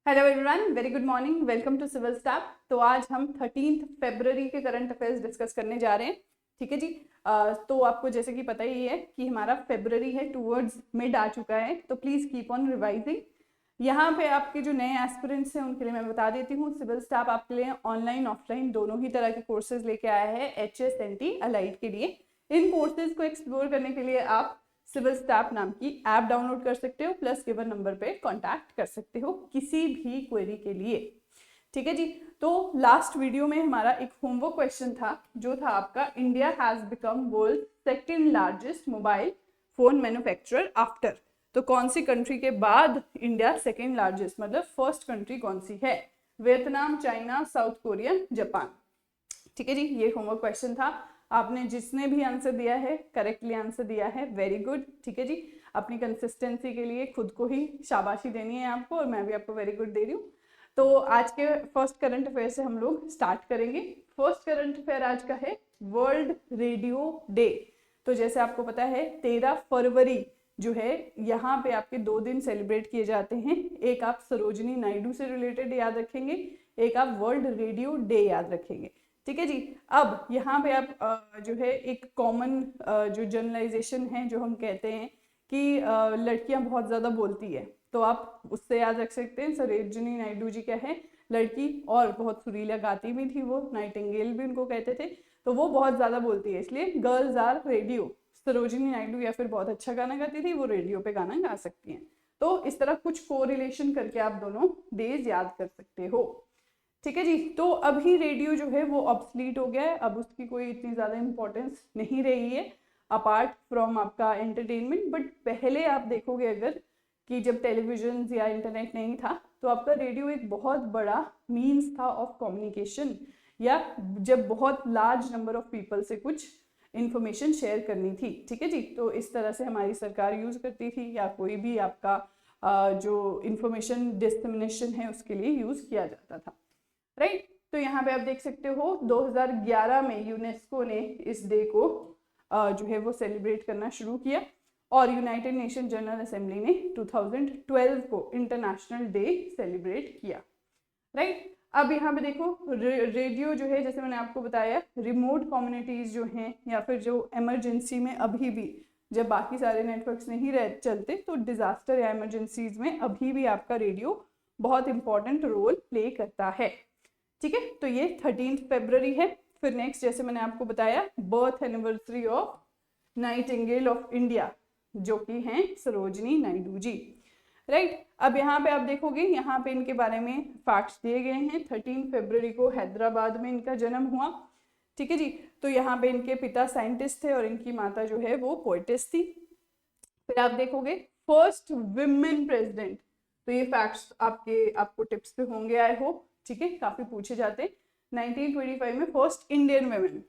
Hello everyone, very good morning, welcome to civil staff. तो आज हम 13 फरवरी के करंट अफेयर्स डिस्कस करने जा रहे हैं। ठीक है जी। तो आपको जैसे कि पता ही है कि हमारा फरवरी है, टूवर्ड्स मिड आ चुका है, तो प्लीज़ कीप ऑन रिवाइजिंग। यहाँ पे आपके जो नए एस्पिरेंट्स हैं उनके लिए मैं बता देती हूँ, सिविल स्टाफ आपके लिए ऑनलाइन ऑफलाइन दोनों ही तरह के कोर्सेज लेके आया है HSNT अलाइड के लिए। इन कोर्सेज को एक्सप्लोर करने के लिए आप सिविल स्टाफ नाम की ऐप डाउनलोड कर सकते हो, प्लस गिवन नंबर पे कांटेक्ट कर सकते हो किसी भी क्वेरी के लिए। ठीक है जी। तो लास्ट वीडियो में हमारा एक होमवर्क क्वेश्चन था, जो था आपका India has become world second largest mobile phone manufacturer after. तो कौन सी कंट्री के बाद इंडिया सेकंड लार्जेस्ट, मतलब फर्स्ट कंट्री कौन सी है? Vietnam, China, south Korea, Japan. ठीक है जी, ये होमवर्क क्वेश्चन था। आपने जिसने भी आंसर दिया है करेक्टली आंसर दिया है, वेरी गुड। ठीक है जी, अपनी कंसिस्टेंसी के लिए खुद को ही शाबाशी देनी है आपको, और मैं भी आपको वेरी गुड दे रही हूँ। तो आज के फर्स्ट करंट अफेयर से हम लोग स्टार्ट करेंगे। फर्स्ट करंट अफेयर आज का है वर्ल्ड रेडियो डे। तो जैसे आपको पता है 13 फरवरी जो है यहाँ पे आपके 2 दिन सेलिब्रेट किए जाते हैं। एक आप सरोजनी नायडू से रिलेटेड याद रखेंगे, एक आप वर्ल्ड रेडियो डे याद रखेंगे। ठीक है जी। अब यहाँ पे आप जो है एक कॉमन जो जनरलाइजेशन है जो हम कहते हैं कि लड़कियां बहुत ज़्यादा बोलती है, तो आप उससे याद रख सकते हैं सरोजिनी नायडू जी क्या है, लड़की, और बहुत सुरीला गाती भी थी वो, नाइटिंगेल भी उनको कहते थे। तो वो बहुत ज़्यादा बोलती है, इसलिए girls are radio. Sarojini Naidu या फिर बहुत अच्छा गाना गाती थी, वो रेडियो पे गाना गा सकती हैं। तो इस तरह कुछ कोरिलेशन करके आप दोनों डेज याद कर सकते हो। ठीक है जी। तो अभी रेडियो जो है वो ऑब्सलीट हो गया है, अब उसकी कोई इतनी ज़्यादा इंपॉर्टेंस नहीं रही है अपार्ट फ्रॉम आपका एंटरटेनमेंट। बट पहले आप देखोगे अगर कि जब टेलीविजन या इंटरनेट नहीं था, तो आपका रेडियो एक बहुत बड़ा मीन्स था ऑफ कम्युनिकेशन, या जब बहुत लार्ज नंबर ऑफ पीपल से कुछ इंफॉर्मेशन शेयर करनी थी। ठीक है जी। तो इस तरह से हमारी सरकार यूज़ करती थी, या कोई भी आपका जो इंफॉर्मेशन डिस्ट्रीमिनेशन है उसके लिए यूज़ किया जाता था। राइट। तो यहाँ पे आप देख सकते हो 2011 में यूनेस्को ने इस डे को जो है वो सेलिब्रेट करना शुरू किया, और यूनाइटेड नेशन जनरल असेंबली ने 2012 को इंटरनेशनल डे सेलिब्रेट किया। राइट। अब यहाँ पे देखो रेडियो जो है, जैसे मैंने आपको बताया, रिमोट कम्युनिटीज जो हैं या फिर जो इमरजेंसी में अभी भी जब बाकी सारे नेटवर्क्स नहीं रह चलते, तो डिजास्टर या इमरजेंसीज में अभी भी आपका रेडियो बहुत इंपॉर्टेंट रोल प्ले करता है। ठीक है। तो ये 13 फरवरी है। फिर नेक्स्ट, जैसे मैंने आपको बताया, birth anniversary of Nightingale of India, जो कि हैं सरोजनी नायडू जी। राइट। अब यहाँ पे आप देखोगे, यहाँ पे इनके बारे में फैक्ट्स दिए गए हैं। 13 फरवरी को हैदराबाद में इनका जन्म हुआ। ठीक है जी। तो यहाँ पे इनके पिता साइंटिस्ट थे और इनकी माता जो है वो पोइटिस थी। फिर आप देखोगे फर्स्ट विमेन प्रेसिडेंट। तो ये फैक्ट्स आपको टिप्स पे होंगे, आई होप। ठीक है, काफी पूछे जाते हैं। 1925 में फर्स्ट इंडियन वुमेन,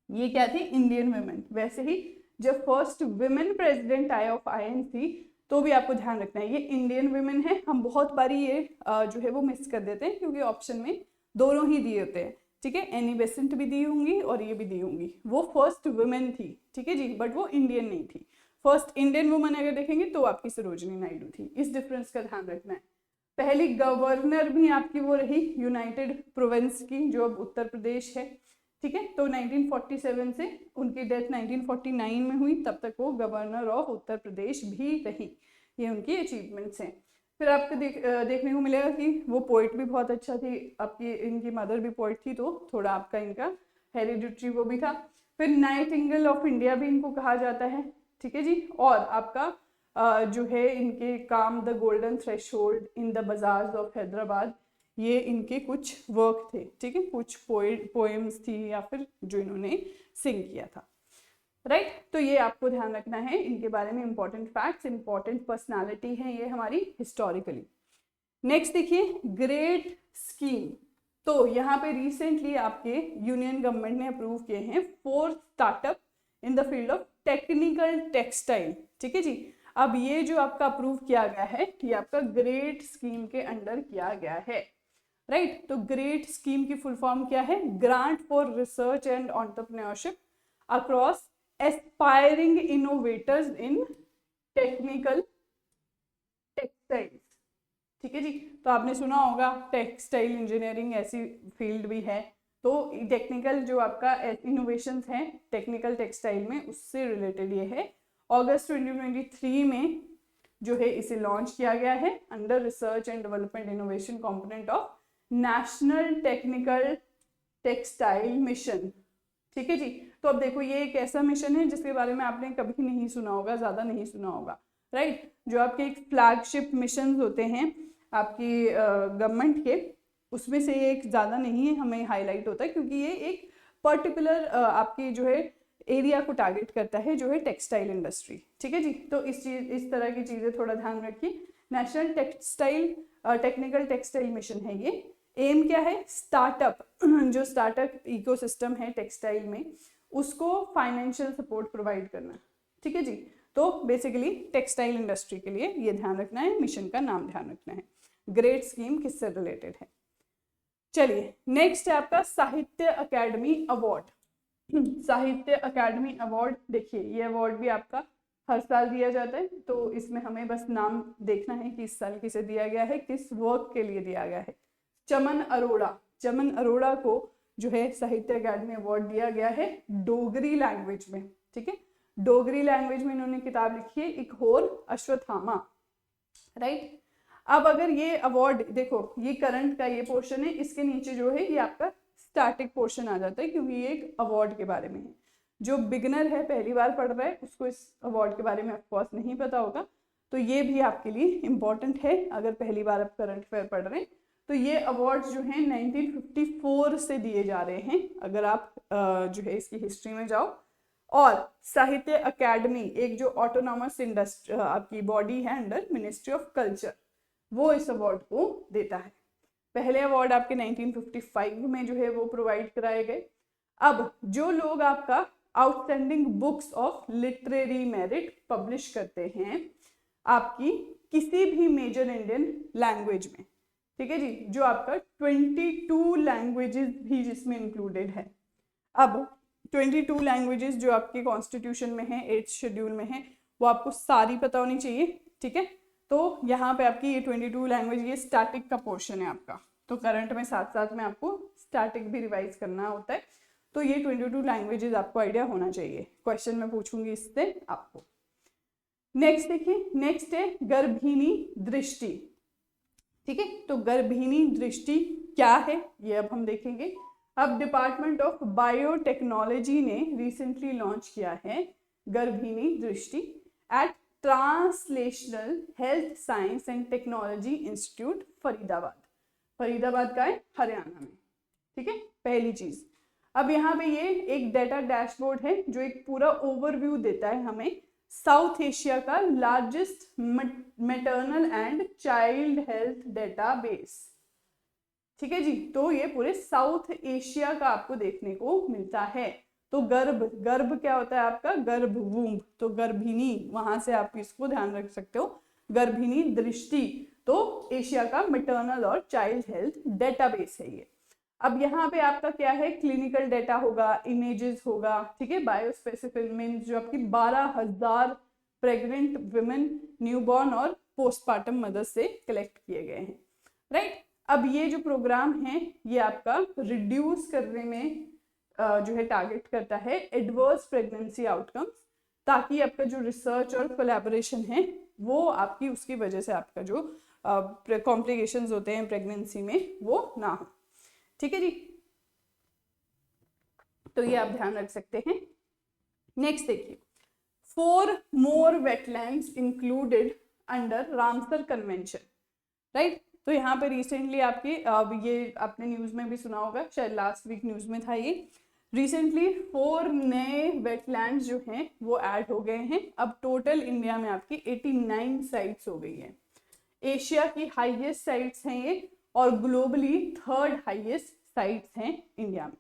ये क्या थी? Indian women. वैसे ही जब फर्स्ट वुमेन प्रेसिडेंट आए ऑफ INC, तो भी आपको ध्यान रखना है ये इंडियन वुमेन है। हम बहुत बारी ये जो है वो मिस कर देते हैं, क्योंकि ऑप्शन में दोनों ही दिए होते हैं। ठीक है, एनी बेसेंट भी दी होंगी और ये भी दी होंगी। वो फर्स्ट वुमेन थी, ठीक है जी, बट वो इंडियन नहीं थी। फर्स्ट इंडियन वुमेन अगर देखेंगे तो आपकी सरोजिनी नायडू थी। इस डिफरेंस का ध्यान रखना है। पहली गवर्नर भी आपकी वो रही यूनाइटेड प्रोविंस की, जो अब उत्तर प्रदेश है। ठीक है। तो 1947 से उनकी डेथ 1949 में हुई, तब तक वो गवर्नर ऑफ उत्तर प्रदेश भी रही। ये उनकी अचीवमेंट्स हैं। फिर आपको देखने को मिलेगा कि वो पोइट भी बहुत अच्छा थी। आपकी इनकी मदर भी पोइट थी, तो थोड़ा आपका इनका हेरिडिटरी वो भी था। फिर नाइटिंगेल ऑफ इंडिया भी इनको कहा जाता है। ठीक है जी। और आपका जो है इनके काम the golden threshold in the bazaars of Hyderabad, ये इनके कुछ वर्क थे। ठीक है, कुछ पोएम्स थी या फिर जो इन्होंने सिंग किया था। राइट। तो ये आपको ध्यान रखना है इनके बारे में, इंपॉर्टेंट फैक्ट्स, इंपॉर्टेंट पर्सनालिटी है ये हमारी हिस्टोरिकली। नेक्स्ट देखिए, ग्रेट स्कीम। तो यहाँ पे रिसेंटली आपके यूनियन गवर्नमेंट ने अप्रूव किए हैं 4 startup in the field of technical textile. ठीक है जी। अब ये जो आपका अप्रूव किया गया है, ये आपका ग्रेट स्कीम के अंडर किया गया है। राइट। तो ग्रेट स्कीम की फुल फॉर्म क्या है? Grant for research and entrepreneurship across aspiring innovators in technical textiles. ठीक है जी। तो आपने सुना होगा टेक्सटाइल इंजीनियरिंग ऐसी फील्ड भी है, तो टेक्निकल जो आपका इनोवेशंस हैं टेक्निकल टेक्सटाइल में उससे रिलेटेड ये है। अगस्त 2023 में जो है इसे लॉन्च किया गया है under research and development innovation component of national technical textile mission. ठीक है जी। तो अब देखो ये एक ऐसा मिशन है जिसके बारे में आपने कभी नहीं सुना होगा, ज्यादा नहीं सुना होगा, राइट। जो आपके एक फ्लैगशिप मिशन होते हैं आपकी गवर्नमेंट के, उसमें से एक ज्यादा नहीं है हमें हाईलाइट होता है, क्योंकि ये एक पर्टिकुलर आपकी जो है एरिया को टारगेट करता है जो है टेक्सटाइल इंडस्ट्री। ठीक है जी। तो इस तरह की चीजें थोड़ा ध्यान रखिए। National textile technical textile mission है ये। एम क्या है, स्टार्टअप जो स्टार्टअप इकोसिस्टम है टेक्सटाइल में उसको फाइनेंशियल सपोर्ट प्रोवाइड करना। ठीक है जी। तो बेसिकली टेक्सटाइल इंडस्ट्री के लिए ये ध्यान रखना है, मिशन का नाम ध्यान रखना है। ग्रेट स्कीम किससे रिलेटेड है। चलिए नेक्स्ट है आपका साहित्य अकेडमी अवार्ड। साहित्य अकेडमी अवार्ड, देखिए ये अवार्ड भी आपका हर साल दिया जाता है, तो इसमें हमें बस नाम देखना है कि इस साल किसे दिया गया है, किस वर्क के लिए दिया गया है। चमन अरोड़ा, चमन अरोड़ा को जो है साहित्य अकेडमी अवार्ड दिया गया है डोगरी लैंग्वेज में। ठीक है, डोगरी लैंग्वेज में इन्होंने किताब लिखी है एक और अश्वत्थामा, राइट। अब अगर ये अवार्ड देखो, ये करंट का ये पोर्शन है, इसके नीचे जो है ये आपका स्टैटिक पोर्शन आ जाता है, क्योंकि ये एक अवार्ड के बारे में है। जो बिगनर है, पहली बार पढ़ रहा है, उसको इस अवार्ड के बारे में ऑफकोर्स नहीं पता होगा, तो ये भी आपके लिए इम्पोर्टेंट है अगर पहली बार आप करंट अफेयर पढ़ रहे हैं। तो ये अवार्ड्स जो हैं 1954 से दिए जा रहे हैं, अगर आप जो है इसकी हिस्ट्री में जाओ। और साहित्य अकेडमी एक जो ऑटोनॉमस इंडस्ट्री आपकी बॉडी है अंडर मिनिस्ट्री ऑफ कल्चर, वो इस अवार्ड को देता है। पहले अवार्ड आपके 1955 में जो है वो प्रोवाइड कराए गए। अब जो लोग आपका outstanding books of literary merit publish करते हैं आपकी किसी भी मेजर इंडियन लैंग्वेज में, ठीक है जी, जो आपका 22 लैंग्वेजेस भी जिसमें इंक्लूडेड है। अब 22 लैंग्वेजेस जो आपके कॉन्स्टिट्यूशन में है, 8th शेड्यूल में है, वो आपको सारी पता होनी चाहिए। ठीक है, तो यहाँ पे आपकी ये 22 लैंग्वेज, ये स्टैटिक का पोर्शन है आपका, तो करंट में साथ साथ में आपको स्टैटिक भी रिवाइज करना होता है। तो ये 22 लैंग्वेजेस आपको आइडिया होना चाहिए, क्वेश्चन में पूछूंगी इससे आपको। नेक्स्ट देखिए, नेक्स्ट है गर्भिणी दृष्टि। ठीक है, तो गर्भिणी दृष्टि क्या है ये अब हम देखेंगे। अब डिपार्टमेंट ऑफ बायोटेक्नोलॉजी ने रिसेंटली लॉन्च किया है Garbhini Drishti at translational health science and technology institute Faridabad. Faridabad का है हरियाणा में। ठीक है, पहली चीज। अब यहाँ पे ये एक डेटा डैशबोर्ड है जो एक पूरा ओवरव्यू देता है हमें साउथ एशिया का largest maternal and child health database. ठीक है जी, तो ये पूरे साउथ एशिया का आपको देखने को मिलता है। तो गर्भ, गर्भ क्या होता है आपका, गर्भ वूम्ब, तो गर्भिणी, वहां से आप इसको ध्यान रख सकते हो। गर्भिणी दृष्टि तो एशिया का मैटरनल और चाइल्ड हेल्थ डेटाबेस है ये। अब यहाँ पे आपका क्या है, क्लिनिकल डेटा होगा, इमेजेस होगा। ठीक है, बायोस्पेसिफिक मीन्स जो आपकी 12,000 प्रेग्नेंट वुमेन, न्यूबॉर्न और पोस्टपार्टम मदर से कलेक्ट किए गए हैं, राइट। अब ये जो प्रोग्राम है ये आपका रिड्यूस करने में जो है टारगेट करता है एडवर्स प्रेगनेंसी आउटकम्स, ताकि आपका जो रिसर्च और कोलैबोरेशन है वो आपकी उसकी वजह से आपका जो कॉम्प्लिकेशंस होते हैं प्रेगनेंसी में वो ना हो। ठीक है जी, तो ये आप ध्यान रख सकते हैं। नेक्स्ट देखिए, 4 more wetlands included under Ramsar convention, right. तो यहाँ पे रिसेंटली आपके ये आपने न्यूज में भी सुना होगा, शायद लास्ट वीक न्यूज में था ये। रिसेंटली 4 नए वेटलैंड्स जो हैं वो ऐड हो गए हैं। अब टोटल इंडिया में आपकी 89 साइट्स हो गई है। एशिया की हाईएस्ट साइट्स हैं ये, और ग्लोबली 3rd हाईएस्ट साइट्स हैं इंडिया में।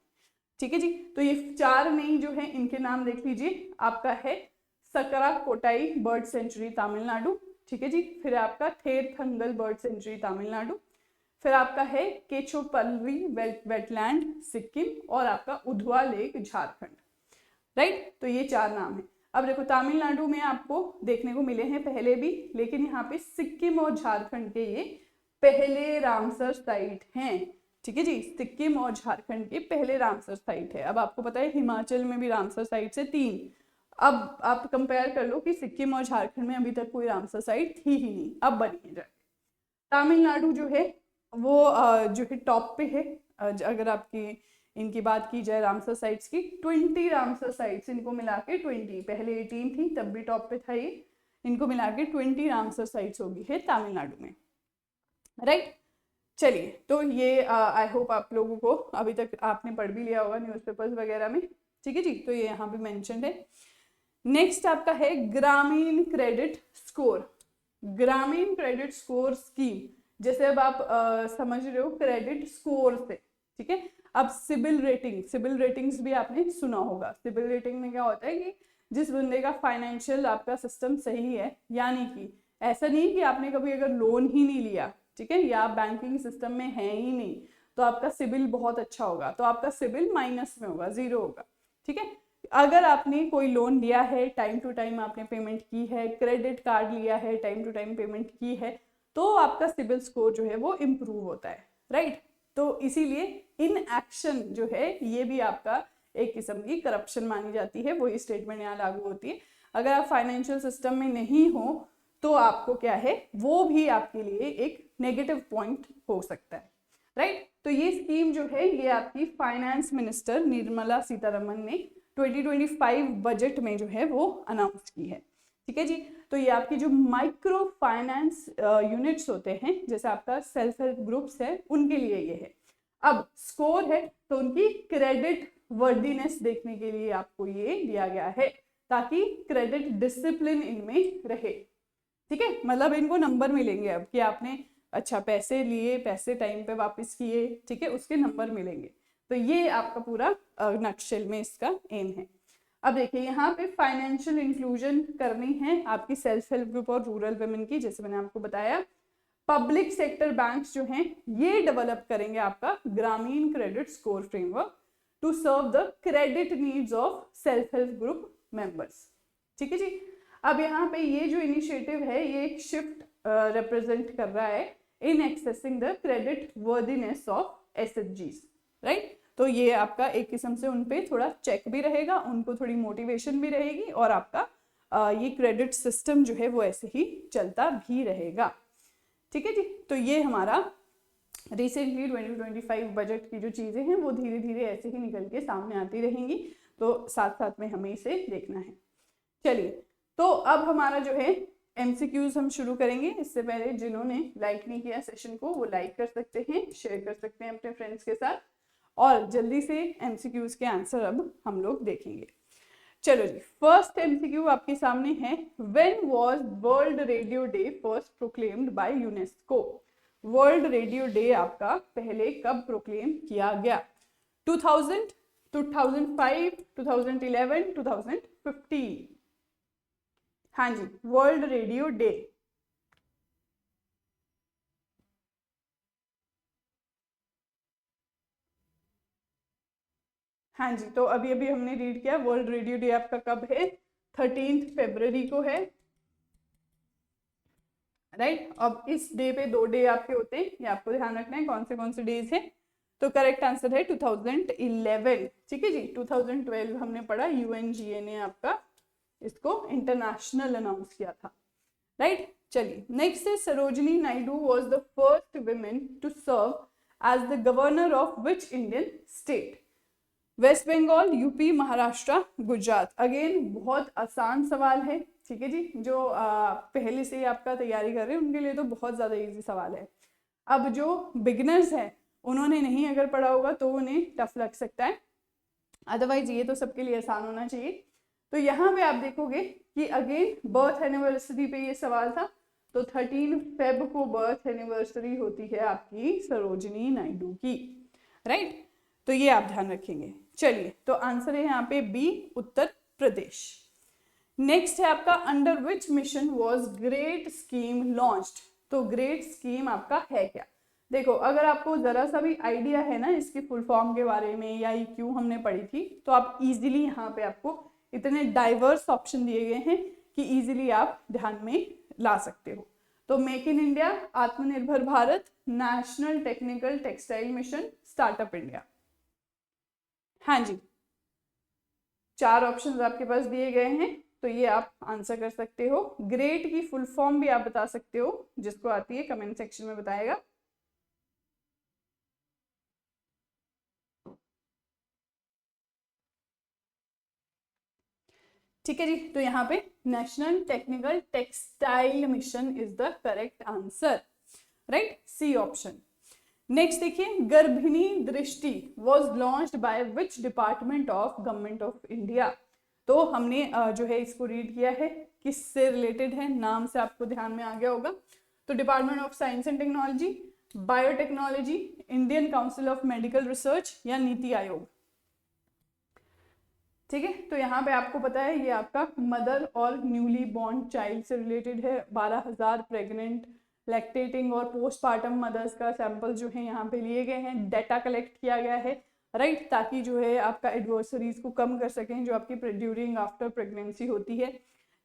ठीक है जी, तो ये 4 नई जो है इनके नाम देख लीजिए। आपका है सकरा कोटाई बर्ड सेंचुरी तमिलनाडु, ठीक है जी। फिर आपका थेरथंगल बर्ड सेंचुरी तमिलनाडु, फिर आपका है केचोपल्ली वेटलैंड सिक्किम, और आपका उधवा लेक झारखंड, राइट। तो ये 4 नाम है। अब देखो तमिलनाडु में आपको देखने को मिले हैं पहले भी, लेकिन यहाँ पे सिक्किम और झारखंड के ये पहले रामसर साइट हैं। ठीक है जी, सिक्किम और झारखंड के पहले रामसर साइट है। अब आपको पता है हिमाचल में भी रामसर साइट से 3। अब आप कंपेयर कर लो कि सिक्किम और झारखंड में अभी तक कोई रामसर साइट थी ही नहीं, अब बनी है जाके। तमिलनाडु जो है वो जो है टॉप पे है। अगर आपकी इनकी बात की जाए रामसर साइट्स की, 20 रामसर साइट्स, इनको मिला के 20, पहले 18 थी तब भी टॉप पे था ये, इनको मिला के 20 रामसर साइट्स होगी है तमिलनाडु में, राइट। चलिए, तो ये आई होप आप लोगों को अभी तक आपने पढ़ भी लिया होगा न्यूज़पेपर्स वगैरह में। ठीक है जी, तो ये यहाँ पे मेंशन्ड है। नेक्स्ट आपका है ग्रामीण क्रेडिट स्कोर। ग्रामीण क्रेडिट स्कोर स्कीम, जैसे अब आप समझ रहे हो क्रेडिट स्कोर से, ठीक है। अब सिबिल रेटिंग, सिबिल रेटिंग्स भी आपने सुना होगा। सिबिल रेटिंग में क्या होता है कि जिस बंदे का फाइनेंशियल आपका सिस्टम सही है, यानी कि ऐसा नहीं कि आपने कभी अगर लोन ही नहीं लिया, ठीक है, या बैंकिंग सिस्टम में है ही नहीं, तो आपका सिबिल बहुत अच्छा होगा, तो आपका सिबिल माइनस में होगा, 0 होगा। ठीक है, अगर आपने कोई लोन लिया है, टाइम टू टाइम आपने पेमेंट की है, क्रेडिट कार्ड लिया है, टाइम टू टाइम पेमेंट की है, तो आपका सिबिल स्कोर जो है वो इम्प्रूव होता है, राइट। तो इसीलिए इन एक्शन जो है ये भी आपका एक किस्म की करप्शन मानी जाती है, वही स्टेटमेंट यहाँ लागू होती है। अगर आप फाइनेंशियल सिस्टम में नहीं हो तो आपको क्या है, वो भी आपके लिए एक नेगेटिव पॉइंट हो सकता है, राइट। तो ये स्कीम जो है ये आपकी फाइनेंस मिनिस्टर निर्मला सीतारमन ने 2025 बजट में जो है वो अनाउंस की है। ठीक है जी, तो ये आपकी जो माइक्रो फाइनेंस यूनिट्स होते हैं, जैसे आपका सेल्फ हेल्प ग्रुप्स है, उनके लिए ये है। अब स्कोर है तो उनकी क्रेडिट वर्दीनेस देखने के लिए आपको ये दिया गया है, ताकि क्रेडिट डिसिप्लिन इनमें रहे। ठीक है, मतलब इनको नंबर मिलेंगे अब कि आपने अच्छा पैसे लिए, पैसे टाइम पे वापस किए, ठीक है, उसके नंबर मिलेंगे। तो ये आपका पूरा नक्शल में इसका एम है। अब देखिए यहाँ पे फाइनेंशियल इंक्लूजन करनी है आपकी सेल्फ हेल्प ग्रुप और रूरल वुमेन की, जैसे मैंने आपको बताया। पब्लिक सेक्टर बैंक्स जो हैं ये डेवलप करेंगे आपका Grameen credit score framework to serve the credit needs of self help group members. ठीक है जी, अब यहाँ पे ये जो इनिशिएटिव है ये एक शिफ्ट रिप्रेजेंट कर रहा है in accessing the credit worthiness of एसएचजीज, राइट। तो ये आपका एक किस्म से उन पे थोड़ा चेक भी रहेगा, उनको थोड़ी मोटिवेशन भी रहेगी, और आपका ये क्रेडिट सिस्टम जो है वो ऐसे ही चलता भी रहेगा। ठीक है जी, तो ये हमारा रिसेंटली 2025 बजट की जो चीज़ें हैं वो धीरे धीरे ऐसे ही निकल के सामने आती रहेंगी, तो साथ साथ में हमें इसे देखना है। चलिए, तो अब हमारा जो है MCQs हम शुरू करेंगे। इससे पहले जिन्होंने लाइक नहीं किया सेशन को वो लाइक कर सकते हैं, शेयर कर सकते हैं अपने फ्रेंड्स के साथ, और जल्दी से MCQs के आंसर अब हम लोग देखेंगे। चलो जी, फर्स्ट MCQ आपके सामने है, when was world radio day first proclaimed by UNESCO. World radio day आपका पहले कब प्रोक्लेम किया गया? 2000, 2005, 2011, 2015? हाँ जी, वर्ल्ड रेडियो डे। हाँ जी, तो अभी अभी हमने रीड किया वर्ल्ड रेडियो डे आपका कब है? 13 फरवरी को है, राइट। अब इस डे पे 2 डे आपके होते हैं, ये आपको ध्यान रखना है कौन से डेज हैं। तो करेक्ट आंसर है 2011। ठीक है जी, 2012 हमने पढ़ा, UNGA ने आपका इसको इंटरनेशनल अनाउंस किया था, राइट। चलिए, नेक्स्ट है Sarojini Naidu was the first women to serve as the governor of which Indian state? West Bengal, UP, Maharashtra, Gujarat? Again बहुत आसान सवाल है, ठीक है जी। जो पहले से ही आपका तैयारी कर रहे हैं उनके लिए तो बहुत ज़्यादा इजी सवाल है। अब जो बिगिनर्स हैं उन्होंने नहीं अगर पढ़ा होगा तो उन्हें टफ लग सकता है, अदरवाइज ये तो सबके लिए आसान होना चाहिए। तो यहाँ पे आप देखोगे कि अगेन बर्थ एनिवर्सरी पे ये सवाल था, तो 13 फेब को बर्थ एनिवर्सरी होती है आपकी सरोजिनी नायडू की, राइट। तो ये आप ध्यान रखेंगे। चलिए, तो आंसर है यहाँ पे बी, उत्तर प्रदेश। नेक्स्ट है आपका under which mission was great scheme launched? तो ग्रेट स्कीम आपका है क्या? देखो, अगर आपको जरा सा भी आइडिया है ना इसकी फुल फॉर्म के बारे में, या ये क्यों हमने पढ़ी थी, तो आप इजीली यहाँ पे आपको इतने डाइवर्स ऑप्शन दिए गए हैं कि इजीली आप ध्यान में ला सकते हो। तो तो मेक इन इंडिया, आत्मनिर्भर Bharat, national technical textile mission, startup India. हाँ जी, 4 ऑप्शंस आपके पास दिए गए हैं, तो ये आप आंसर कर सकते हो। ग्रेट की फुल फॉर्म भी आप बता सकते हो, जिसको आती है कमेंट सेक्शन में बताएगा। ठीक है जी, तो यहाँ पे national technical textile mission is the correct answer, right, C option. Next देखिए, Garbhini Drishti was launched by which department of government of India. तो हमने जो है इसको रीड किया है, किससे रिलेटेड है, नाम से आपको ध्यान में आ गया होगा। तो department of science and technology, biotechnology, Indian council of medical research या नीति आयोग। ठीक है, तो यहाँ पे आपको पता है ये आपका मदर और न्यूली बॉर्न चाइल्ड से रिलेटेड है। 12,000 प्रेग्नेंट, लैक्टेटिंग और पोस्टपार्टम मदर्स का सैंपल जो है यहाँ पे लिए गए हैं, डाटा कलेक्ट किया गया है, राइट, ताकि जो है आपका एडवर्सरीज को कम कर सकें जो आपकी ड्यूरिंग आफ्टर प्रेगनेंसी होती है।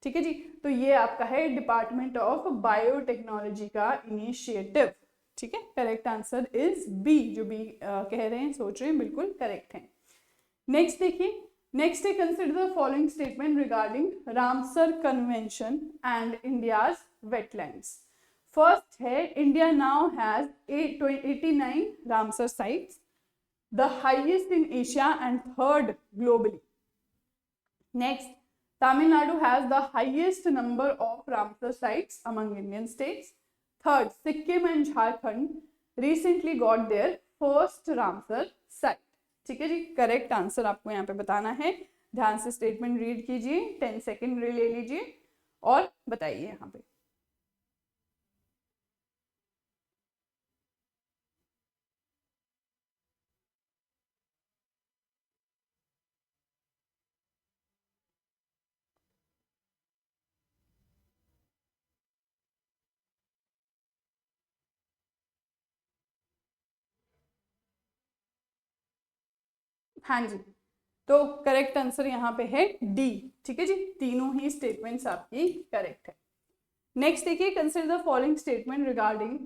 ठीक है जी, तो ये आपका है डिपार्टमेंट ऑफ बायोटेक्नोलॉजी का इनिशिएटिव। ठीक है, करेक्ट आंसर इज बी, जो बी कह रहे हैं, सोच रहे हैं, बिल्कुल करेक्ट है। नेक्स्ट देखिए, नेक्स्ट है, consider the following statement regarding Ramsar convention and India's wetlands. First है, India now has 89 Ramsar sites, the highest in Asia and 3rd globally. Next, Tamil Nadu has the highest number of Ramsar sites among Indian states. Third, Sikkim and Jharkhand recently got their first Ramsar site. ठीक है जी, correct answer आपको यहाँ पे बताना है। ध्यान से statement read कीजिए, 10 सेकेंड ले लीजिए और बताइए यहाँ पे। हाँ जी, तो करेक्ट आंसर यहाँ पे है डी। ठीक है जी, तीनों ही स्टेटमेंट्स आपकी करेक्ट है। नेक्स्ट देखिए, consider the following statement regarding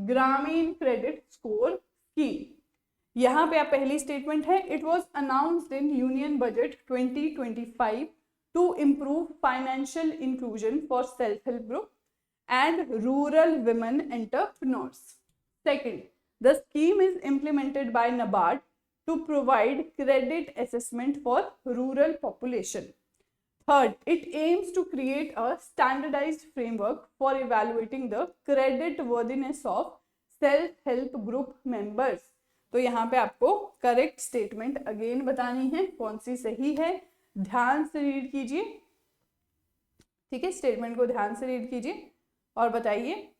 Grameen credit score scheme. यहाँ पे आप पहली स्टेटमेंट है, it was announced in union budget 2025 to improve financial inclusion for self help group and rural women entrepreneurs. Second, the scheme is implemented by NABARD to provide credit assessment for rural population. Third, it aims to create a standardized framework for evaluating the credit worthiness of self-help group members. तो यहाँ पे आपको correct statement again बतानी है, कौन सी सही है, ध्यान से रीड कीजिए। ठीक है, स्टेटमेंट को ध्यान से रीड कीजिए और बताइए।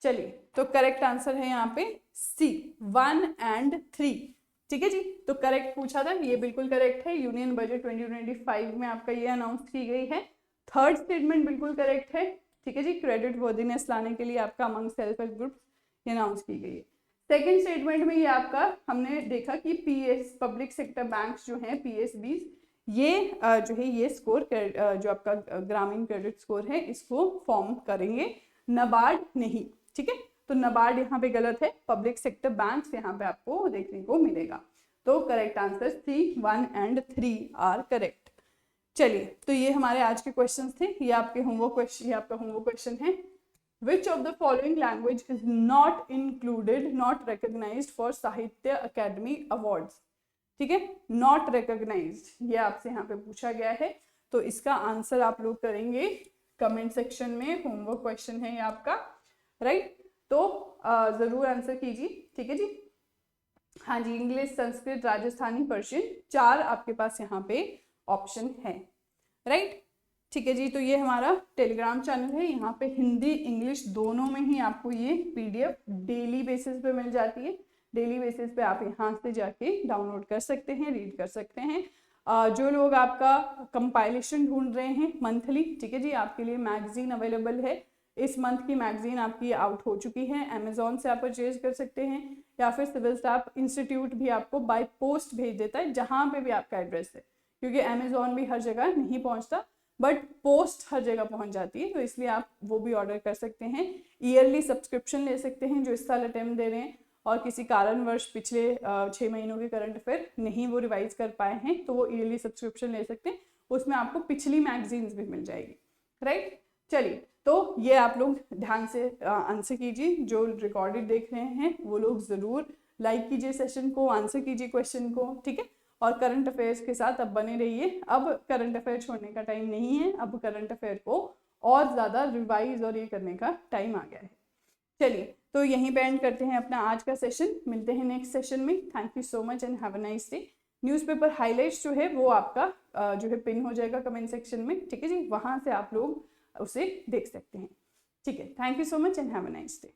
चलिए, तो करेक्ट आंसर है यहाँ पे सी, 1 and 3। ठीक है जी, तो करेक्ट पूछा था, ये बिल्कुल करेक्ट है। यूनियन बजट 2025 में आपका ये अनाउंस की गई है। थर्ड स्टेटमेंट बिल्कुल करेक्ट है। ठीक है जी, क्रेडिट वर्दीनेस लाने के लिए आपका अमंग सेल्फ हेल्प ग्रुप ये अनाउंस की गई है। सेकेंड स्टेटमेंट में ये आपका हमने देखा कि पीएस पब्लिक सेक्टर बैंक्स जो हैं, पीएसबी, ये जो है ये स्कोर जो आपका ग्रामीण क्रेडिट स्कोर है इसको फॉर्म करेंगे, नबार्ड नहीं। ठीक है, तो नबार्ड यहाँ पे गलत है, पब्लिक सेक्टर बैंक्स यहाँ पे आपको देखने को मिलेगा। तो correct answer C, 1 and 3 are correct. चलिए, तो ये हमारे आज के क्वेश्चंस थे। ये आपके होमवर्क क्वेश्चन, ये आपका होमवर्क क्वेश्चन है, which of the following language is not included, not recognized for Sahitya Akademi awards. ठीक है, नॉट रिकॉग्नाइज्ड ये आपसे यहाँ पे पूछा गया है, तो इसका आंसर आप लोग करेंगे कमेंट सेक्शन में। होमवर्क क्वेश्चन है ये आपका, राइट, तो जरूर आंसर कीजिए। ठीक है जी, हाँ जी, इंग्लिश, संस्कृत, राजस्थानी, पर्शियन, 4 आपके पास यहाँ पे ऑप्शन है, राइट। ठीक है जी, तो ये हमारा टेलीग्राम चैनल है, यहाँ पे हिंदी इंग्लिश दोनों में ही आपको ये पीडीएफ डेली बेसिस पे मिल जाती है। डेली बेसिस पे आप यहाँ से जाके डाउनलोड कर सकते हैं, रीड कर सकते हैं। जो लोग आपका कंपाइलेशन ढूंढ रहे हैं मंथली, ठीक है जी, आपके लिए मैगजीन अवेलेबल है। इस मंथ की मैगजीन आपकी आउट हो चुकी है, अमेजोन से आप परचेज कर सकते हैं, या फिर सिविल स्टाफ इंस्टीट्यूट भी आपको बाय पोस्ट भेज देता है जहाँ पे भी आपका एड्रेस है, क्योंकि अमेजोन भी हर जगह नहीं पहुँचता बट पोस्ट हर जगह पहुँच जाती है, तो इसलिए आप वो भी ऑर्डर कर सकते हैं। ईयरली सब्सक्रिप्शन ले सकते हैं जो इस साल अटेम्प्ट दे रहे हैं और किसी कारणवश पिछले 6 महीनों के करंट अफेयर नहीं वो रिवाइज कर पाए हैं, तो वो ईयरली सब्सक्रिप्शन ले सकते हैं, उसमें आपको पिछली मैगजीन्स भी मिल जाएगी, राइट। चलिए, तो ये आप लोग ध्यान से आंसर कीजिए, जो रिकॉर्डेड देख रहे हैं वो लोग ज़रूर लाइक कीजिए सेशन को, आंसर कीजिए क्वेश्चन को, ठीक है। और करंट अफेयर्स के साथ अब बने रहिए। अब करंट अफेयर छोड़ने का टाइम नहीं है, अब करंट अफेयर को और ज़्यादा रिवाइज और ये करने का टाइम आ गया है। चलिए, तो यहीं पे एंड करते हैं अपना आज का सेशन, मिलते हैं नेक्स्ट सेशन में। Thank you so much and have a nice day. Newspaper highlights जो है वो आपका जो है पिन हो जाएगा कमेंट सेक्शन में, ठीक है जी, वहाँ से आप लोग उसे देख सकते हैं, ठीक है। Thank you so much and have a nice day.